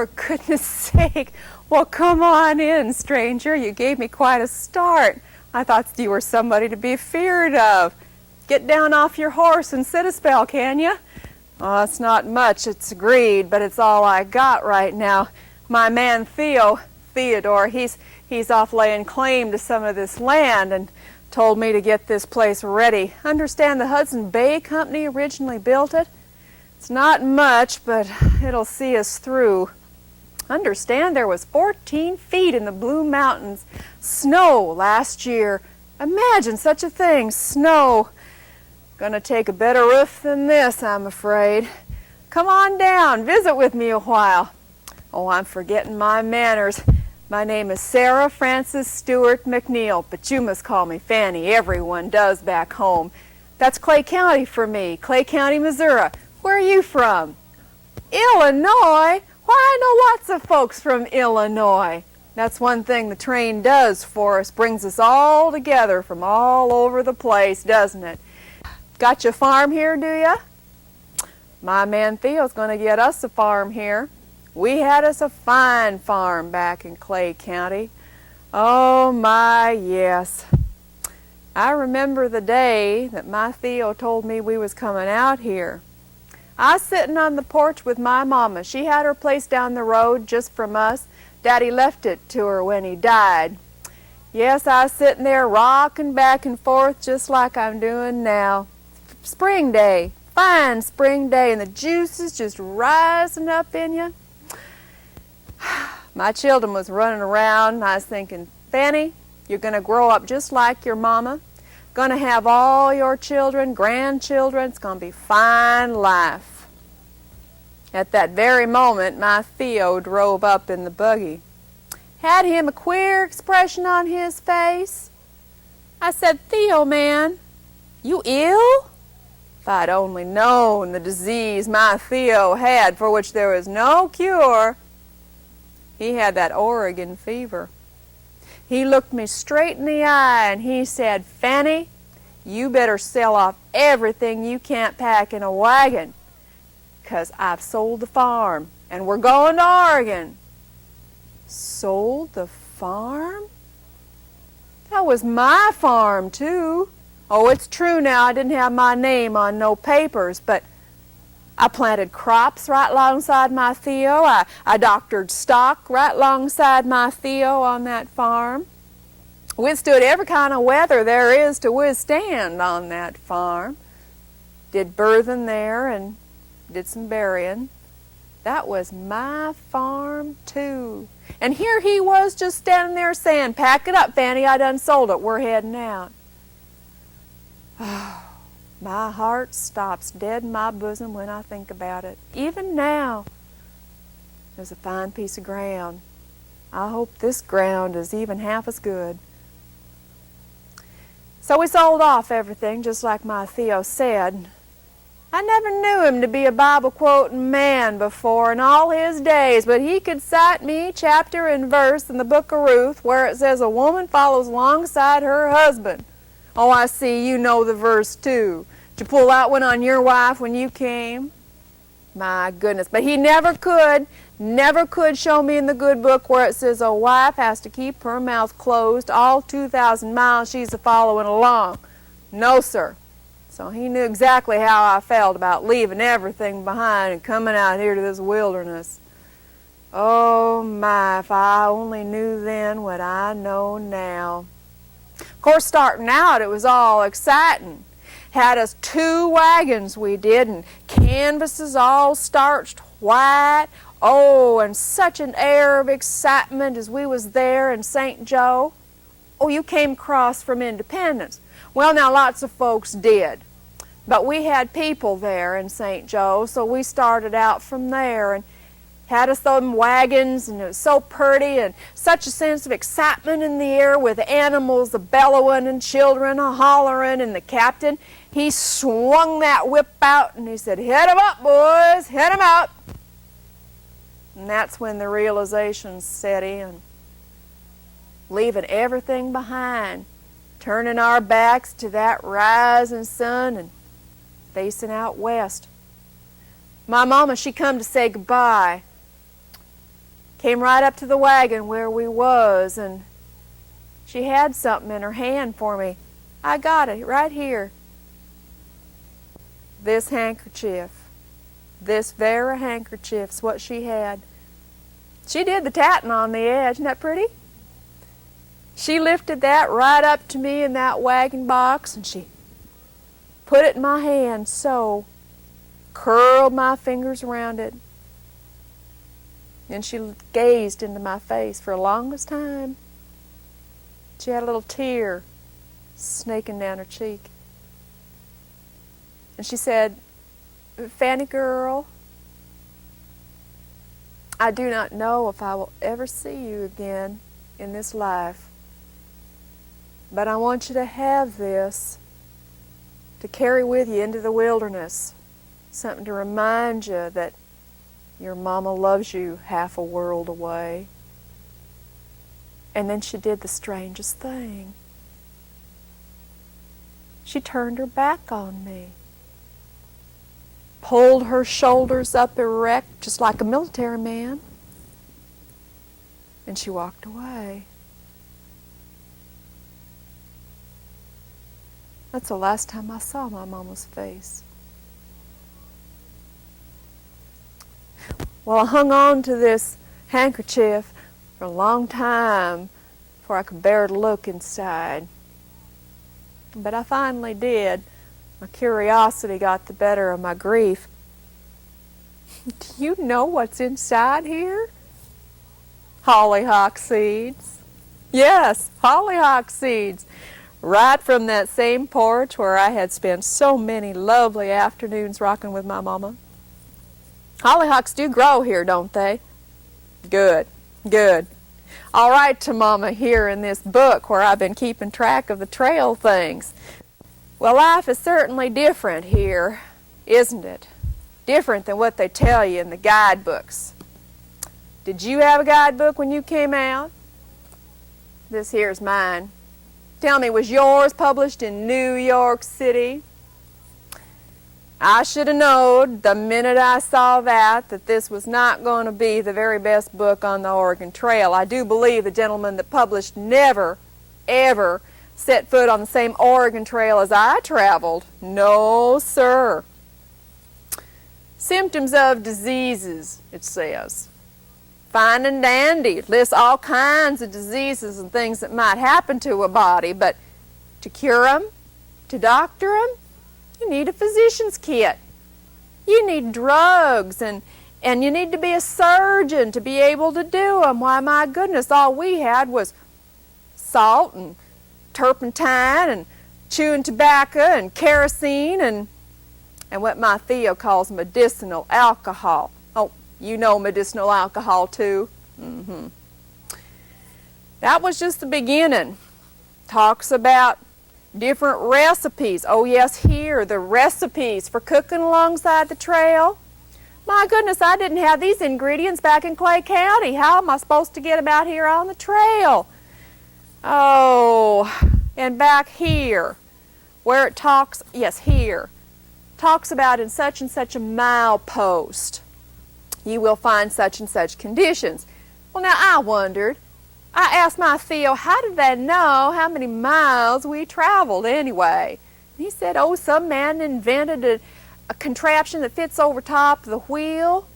for goodness sake. Well, come on in, stranger. You gave me quite a start. I thought you were somebody to be feared of. Get down off your horse and sit a spell, can you? Oh, it's not much, it's agreed, but it's all I got right now. My man Theodore, he's off laying claim to some of this land and told me to get this place ready. Understand the Hudson Bay Company originally built it? It's not much, but it'll see us through. Understand there was 14 feet in the Blue Mountains snow last year. Imagine such a thing, snow. Gonna take a better roof than this, I'm afraid. Come on down, visit with me a while. Oh, I'm forgetting my manners. My name is Sarah Frances Stewart McNeil, but you must call me Fanny. Everyone does back home. That's Clay County for me, Clay County, Missouri. Where are you from? Illinois? Why, I know lots of folks from Illinois. That's one thing the train does for us, brings us all together from all over the place, doesn't it? Got your farm here, do ya? My man Theo's going to get us a farm here. We had us a fine farm back in Clay County. Oh my, yes. I remember the day that my Theo told me we was coming out here. I was sitting on the porch with my mama. She had her place down the road just from us. Daddy left it to her when he died. Yes, I was sitting there rocking back and forth just like I'm doing now. Spring day, fine spring day, and the juices just rising up in you. My children was running around, and I was thinking, Fanny, you're going to grow up just like your mama. Going to have all your children, grandchildren. It's going to be fine life. At that very moment, my Theo drove up in the buggy. Had him a queer expression on his face. I said, Theo, man, you ill? If I'd only known the disease my Theo had, for which there was no cure. He had that Oregon fever. He looked me straight in the eye and he said, Fanny, you better sell off everything you can't pack in a wagon, 'cause I've sold the farm and we're going to Oregon. Sold the farm? That was my farm, too. Oh, it's true now, I didn't have my name on no papers, but I planted crops right alongside my Theo. I doctored stock right alongside my Theo on that farm. Withstood every kind of weather there is to withstand on that farm. Did birthing there and did some burying. That was my farm, too. And here he was just standing there saying, pack it up, Fanny, I done sold it. We're heading out. Oh, my heart stops dead in my bosom when I think about it. Even now, there's a fine piece of ground. I hope this ground is even half as good. So we sold off everything, just like my Theo said. I never knew him to be a Bible-quoting man before in all his days, but he could cite me chapter and verse in the book of Ruth where it says a woman follows alongside her husband. Oh, I see you know the verse too. Did you pull out one on your wife when you came? My goodness, but he never could show me in the good book where it says a wife has to keep her mouth closed all 2,000 miles she's a-following along. No, sir. So he knew exactly how I felt about leaving everything behind and coming out here to this wilderness. Oh my, if I only knew then what I know now. Of course, starting out, it was all exciting. Had us 2 wagons, we did, and canvases all starched white. Oh, and such an air of excitement as we was there in St. Joe. Oh, you came across from Independence. Well, now, lots of folks did. But we had people there in St. Joe, so we started out from there and had us them wagons, and it was so pretty and such a sense of excitement in the air with animals a-bellowing and children a-hollering, and the captain, he swung that whip out and he said, "Head 'em up, boys, head 'em out." And that's when the realization set in. Leaving everything behind, turning our backs to that rising sun and facing out west. My mama, she come to say goodbye. Came right up to the wagon where we was, and she had something in her hand for me. I got it right here. This handkerchief. This very handkerchief's what she had. She did the tatting on the edge. Isn't that pretty? She lifted that right up to me in that wagon box, and she put it in my hand so, curled my fingers around it, and she gazed into my face for the longest time. She had a little tear snaking down her cheek. And she said, "Fanny girl, I do not know if I will ever see you again in this life, but I want you to have this to carry with you into the wilderness, something to remind you that your mama loves you half a world away." And then she did the strangest thing. She turned her back on me, pulled her shoulders up erect just like a military man, and she walked away. That's the last time I saw my mama's face. Well, I hung on to this handkerchief for a long time before I could bear to look inside. But I finally did. My curiosity got the better of my grief. Do you know what's inside here? Hollyhock seeds. Yes, hollyhock seeds. Right from that same porch where I had spent so many lovely afternoons rocking with my mama. Hollyhocks do grow here, don't they? Good, good. I'll write to Mama here in this book where I've been keeping track of the trail things. Well, life is certainly different here, isn't it? Different than what they tell you in the guidebooks. Did you have a guidebook when you came out? This here's mine. Tell me, was yours published in New York City? I should have known the minute I saw that this was not going to be the very best book on the Oregon Trail. I do believe the gentleman that published never, ever set foot on the same Oregon Trail as I traveled. No, sir. Symptoms of diseases, it says. Fine and dandy. It lists all kinds of diseases and things that might happen to a body, but to cure them, to doctor them, you need a physician's kit. You need drugs, and you need to be a surgeon to be able to do them. Why, my goodness, all we had was salt and turpentine and chewing tobacco and kerosene and what my Theo calls medicinal alcohol. Oh, you know medicinal alcohol too? Mm-hmm. That was just the beginning. Talks about different recipes. Oh yes, here, the recipes for cooking alongside the trail. My goodness, I didn't have these ingredients back in Clay County. How am I supposed to get them out here on the trail? Oh, and back here, where it talks, yes, here, talks about in such and such a milepost, you will find such and such conditions. Well, now I wondered, I asked my Theo, how did they know how many miles we traveled anyway? And he said, oh, some man invented a contraption that fits over top of the wheel,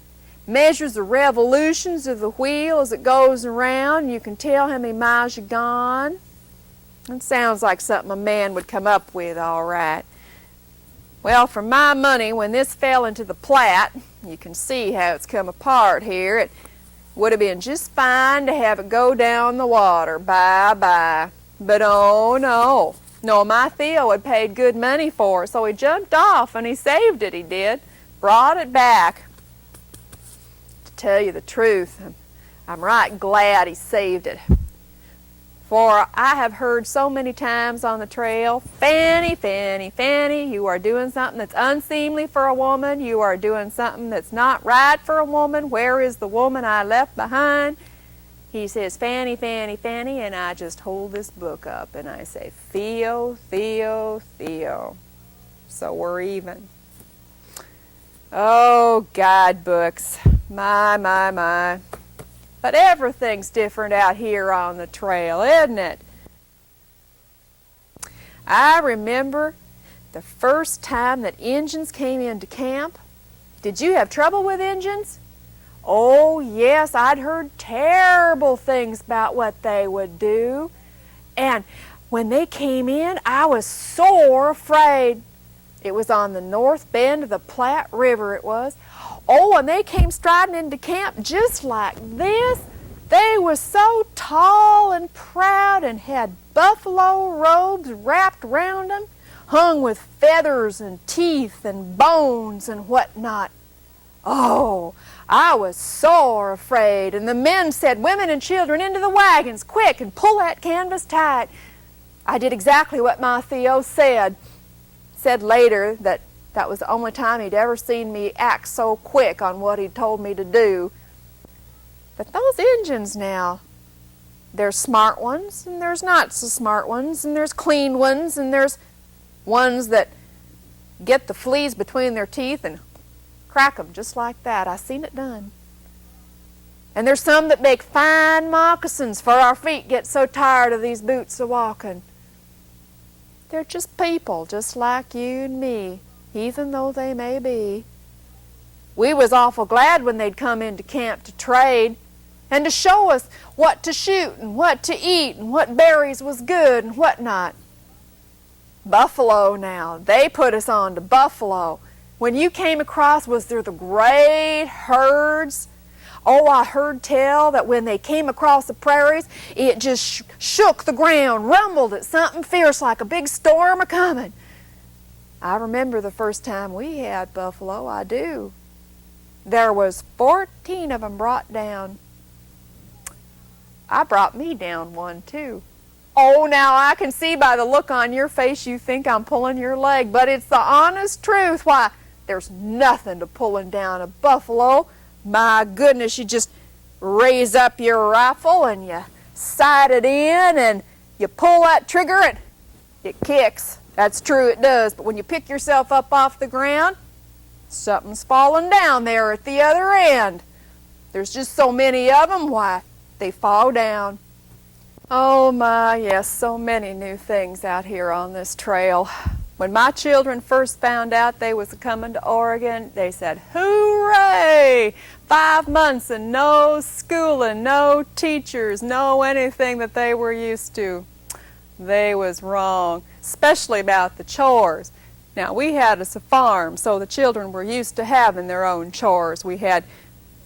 measures the revolutions of the wheel as it goes around. You can tell how many miles you've gone. It sounds like something a man would come up with, all right. Well, for my money, when this fell into the Platte, you can see how it's come apart here. It would have been just fine to have it go down the water. Bye-bye. But oh, no. No, my Theo had paid good money for it, so he jumped off and he saved it, he did. Brought it back. To tell you the truth, I'm right glad he saved it. For I have heard so many times on the trail, Fanny, Fanny, Fanny, you are doing something that's unseemly for a woman. You are doing something that's not right for a woman. Where is the woman I left behind? He says, Fanny, Fanny, Fanny, and I just hold this book up and I say, Theo, Theo, Theo. So we're even. Oh, guidebooks. My, my, my. But everything's different out here on the trail, isn't it? I remember the first time that Injuns came into camp. Did you have trouble with Injuns? Oh, yes, I'd heard terrible things about what they would do. And when they came in, I was sore afraid. It was on the north bend of the Platte River, it was. Oh, and they came striding into camp just like this. They were so tall and proud and had buffalo robes wrapped round them, hung with feathers and teeth and bones and whatnot. Oh, I was sore afraid, and the men said, "Women and children into the wagons, quick, and pull that canvas tight." I did exactly what my Theo said. Said later that that was the only time he'd ever seen me act so quick on what he'd told me to do. But those Injuns now, there's smart ones, and there's not so smart ones, and there's clean ones, and there's ones that get the fleas between their teeth and crack 'em just like that. I seen it done. And there's some that make fine moccasins for our feet get so tired of these boots of walking. They're just people, just like you and me, heathen though they may be. We was awful glad when they'd come into camp to trade and to show us what to shoot and what to eat and what berries was good and what not. Buffalo now, they put us on to buffalo. When you came across, was there the great herds? Oh, I heard tell that when they came across the prairies, it just shook the ground, rumbled at something fierce like a big storm a-coming. I remember the first time we had buffalo, I do. There was 14 of them brought down. I brought me down one, too. Oh, now I can see by the look on your face you think I'm pulling your leg, but it's the honest truth. Why, there's nothing to pulling down a buffalo. My goodness, you just raise up your rifle and you sight it in and you pull that trigger and it kicks. That's true, it does. But when you pick yourself up off the ground, something's falling down there at the other end. There's just so many of them, why, they fall down. Oh my, yes, so many new things out here on this trail. When my children first found out they was coming to Oregon, they said, "Hooray! 5 months and no schooling, no teachers, no anything that they were used to." They was wrong, especially about the chores. Now, we had us a farm, so the children were used to having their own chores. We had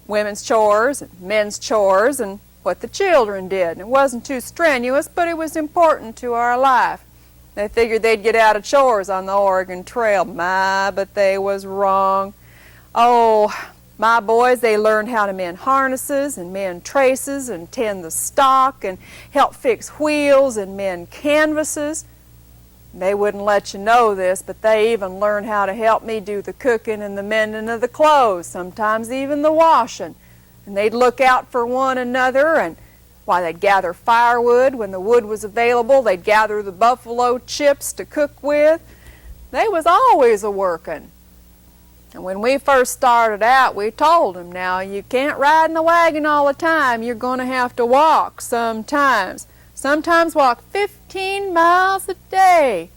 women's chores, and men's chores, and what the children did. And it wasn't too strenuous, but it was important to our life. They figured they'd get out of chores on the Oregon Trail. My, but they was wrong. Oh, my boys, they learned how to mend harnesses and mend traces and tend the stock and help fix wheels and mend canvases. They wouldn't let you know this, but they even learned how to help me do the cooking and the mending of the clothes, sometimes even the washing. And they'd look out for one another, and why, they'd gather firewood when the wood was available. They'd gather the buffalo chips to cook with. They was always a-working. And when we first started out, we told them, now, you can't ride in the wagon all the time. You're going to have to walk sometimes. Sometimes walk 15 miles a day.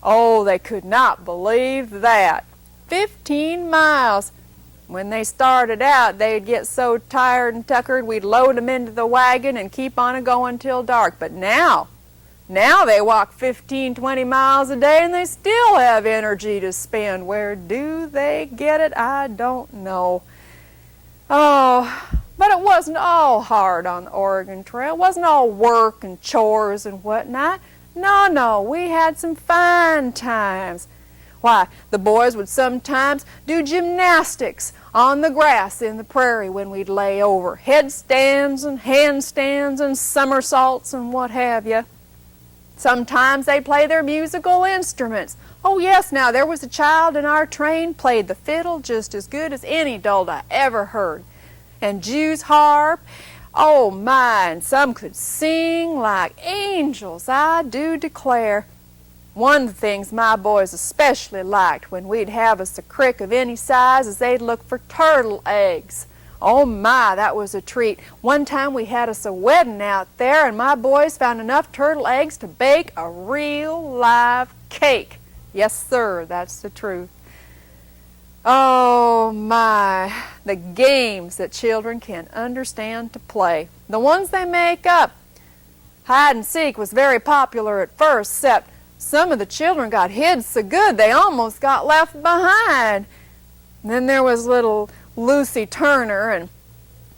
Oh, they could not believe that. 15 miles. When they started out, they'd get so tired and tuckered, we'd load them into the wagon and keep on going till dark. But now they walk 15, 20 miles a day and they still have energy to spend. Where do they get it? I don't know. Oh, but it wasn't all hard on the Oregon Trail. It wasn't all work and chores and whatnot. No, we had some fine times. Why, the boys would sometimes do gymnastics on the grass in the prairie when we'd lay over. Headstands and handstands and somersaults and what have you. Sometimes they'd play their musical instruments. Oh yes, now there was a child in our train played the fiddle just as good as any dolt I ever heard. And Jew's harp. Oh my, and some could sing like angels, I do declare. One of the things my boys especially liked when we'd have us a crick of any size is they'd look for turtle eggs. Oh my, that was a treat. One time we had us a wedding out there, and my boys found enough turtle eggs to bake a real live cake. Yes, sir, that's the truth. Oh my, the games that children can understand to play. The ones they make up. Hide and seek was very popular at first, except some of the children got hid so good they almost got left behind. And then there was little Lucy Turner, and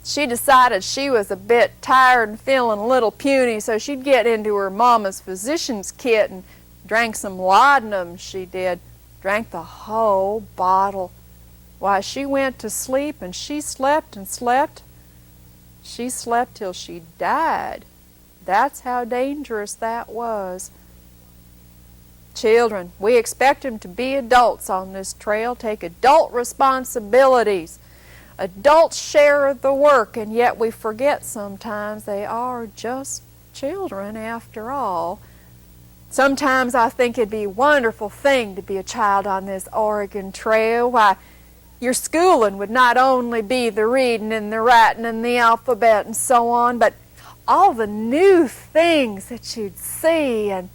she decided she was a bit tired and feeling a little puny, so she'd get into her mama's physician's kit and drank some laudanum, she did. Drank the whole bottle. Why, she went to sleep, and she slept and slept. She slept till she died. That's how dangerous that was. Children, we expect them to be adults on this trail, take adult responsibilities. Adults share the work, and yet we forget sometimes they are just children after all. Sometimes I think it'd be a wonderful thing to be a child on this Oregon Trail. Why, your schooling would not only be the reading and the writing and the alphabet and so on, but all the new things that you'd see and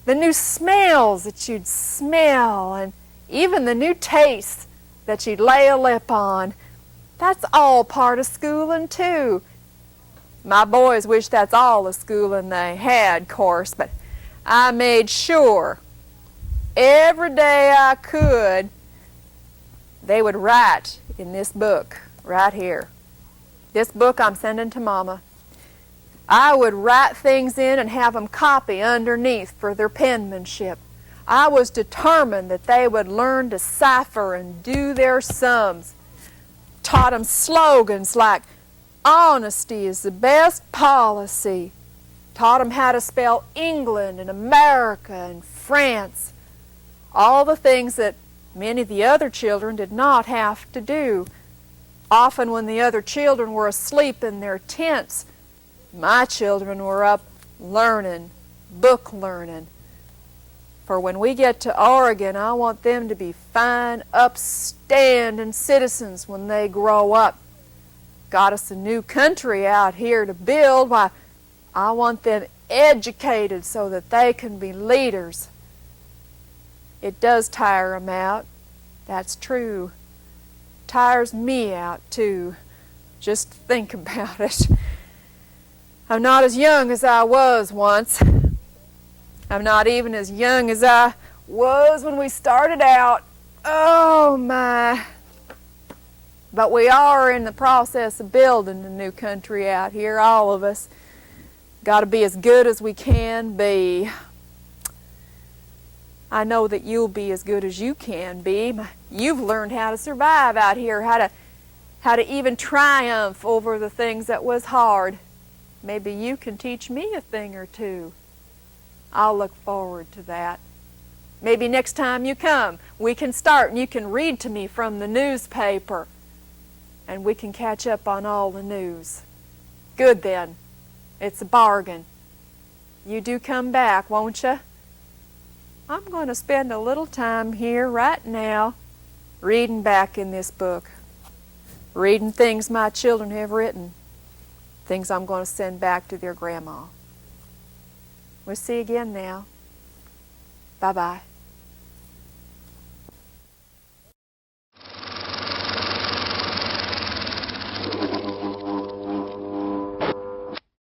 the new smells that you'd smell and even the new tastes that you'd lay a lip on. That's all part of schooling too. My boys wish that's all the schooling they had, of course, but I made sure every day I could they would write in this book right here. This book I'm sending to Mama. I would write things in and have them copy underneath for their penmanship. I was determined that they would learn to cipher and do their sums. Taught them slogans like, honesty is the best policy. Taught them how to spell England and America and France. All the things that many of the other children did not have to do. Often when the other children were asleep in their tents, my children were up learning, book learning. For when we get to Oregon, I want them to be fine, upstanding citizens when they grow up. Got us a new country out here to build. Why, I want them educated so that they can be leaders. It does tire them out. That's true. Tires me out too. Just think about it. I'm not as young as I was once. I'm not even as young as I was when we started out. Oh my. But we are in the process of building a new country out here, all of us. Got to be as good as we can be. I know that you'll be as good as you can be. You've learned how to survive out here, how to even triumph over the things that was hard. Maybe you can teach me a thing or two. I'll look forward to that. Maybe next time you come, we can start and you can read to me from the newspaper. And we can catch up on all the news. Good then. It's a bargain. You do come back, won't you? I'm going to spend a little time here right now reading back in this book. Reading things my children have written. Things I'm going to send back to their grandma. We'll see you again now. Bye-bye.